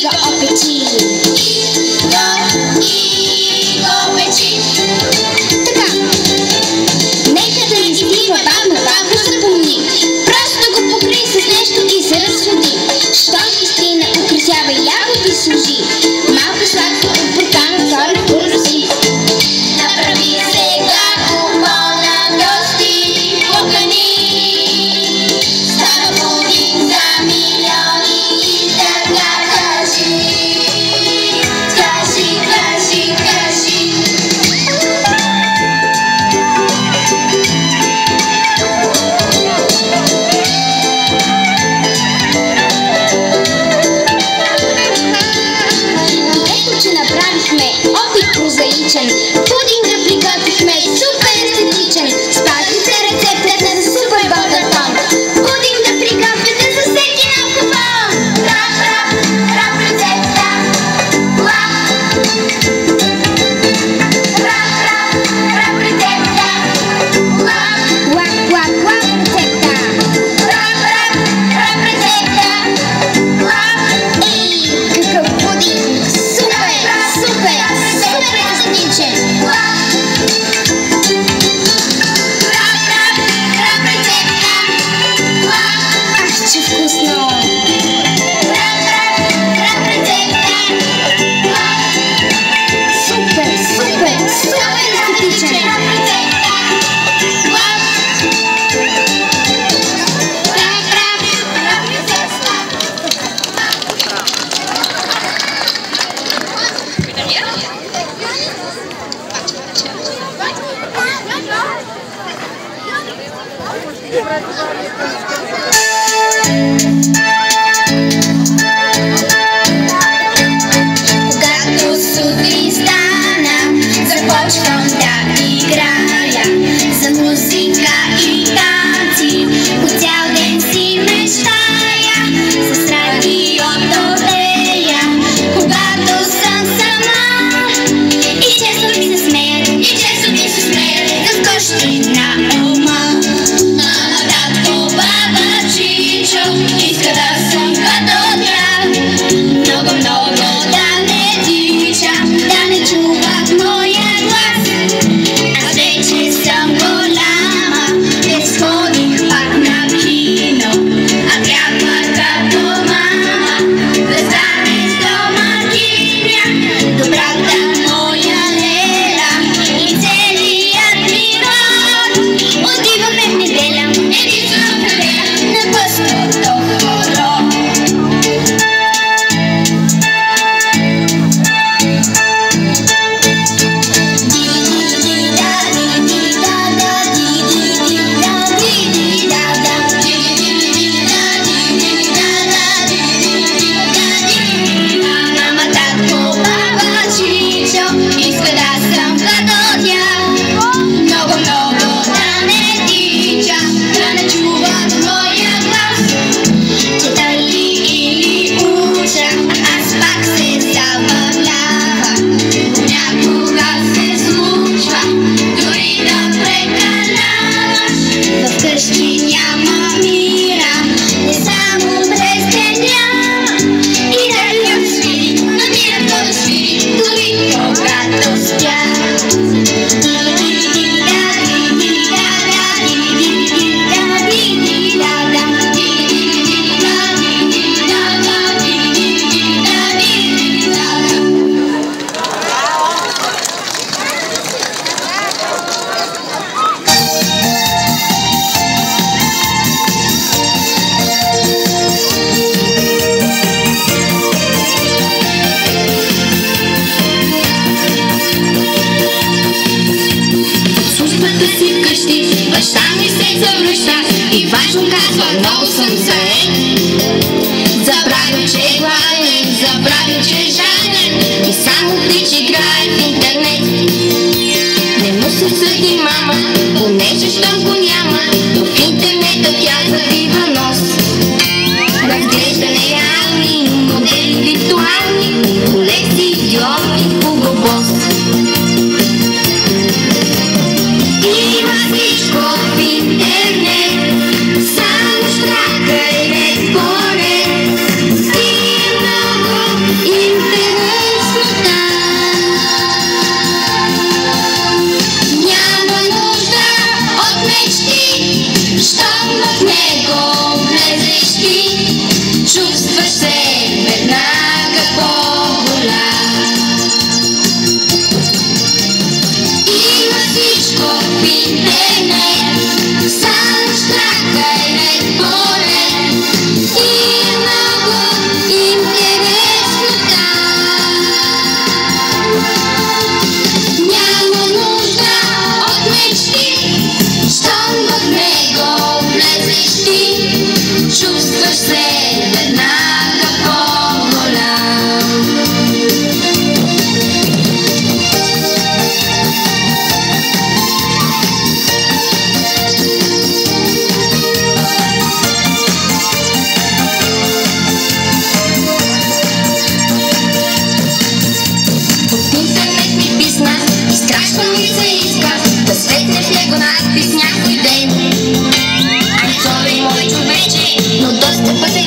го опечи. Така, нека да не стива бавно запомни. Просто го покри с нещо и се разходи. Щом истина украсява яко ти служи. Малко сладко от буркана втори пороси. Направи сега купона гости покани. Става пудинг за милиони и така кажи. Кажи, кажи, кажи. Ето, че направихме опит прозаичен. Пудинга приготвихме супер естетичен. Спазите рецептата за супер богатон. Пудинг да приготвяте за всеки нов купон. Рап рецепта. Рап рецепта. Лап рецепта. Рап рецепта. Ей, какъв пудинг! Супер естетичен! Ах, че вкусно! Супер естетичен! Когато сутрин стана, започвам да играя за музика и танци. По цял ден си мечтая, с радиото рея, когато съм сама. И често ми се смеят, за кощи на ума. Мама, татко, баба, чичо, иска да съм като тях. Много да не тичам, да не чуват моя глас. Аз вече съм голяма, днес ходих пак на кино. А трябва като мама да станеш домакиня. Добрата моя Леля и целият ми род. Отиваме в неделя, единствено в неделя, на пъстото хоро. Мама, татко, баба, чичо, иска да съм като тях. Много да не тичам, да не чуват моя глас. Чета ли или уча, аз пак се забавлявам. Понякога се случва, дори да прекаляваш. Вкъщи няма мира, не само през деня. И радиото свири, намира да свири, дори когато спя. Службата си вкъщи, баща ми се завръща и важно казва, много съм заед. Забравил, че е гладен, забравил, че е жаден и само тичи играе в интернет. Не му се съди мама, понеже щом го няма, но в интернета тя завива нос. Разглежда нереални модели виртуални, колекции, идиоти, Hugo Boss. Има всичко в интернет, само штракай без поред. И много чувстваш се веднага по-голям. От интернет ми писна и страшно ми се иска да светне в него надпис някой ден. I'm sorry, мой човече, но достъпът е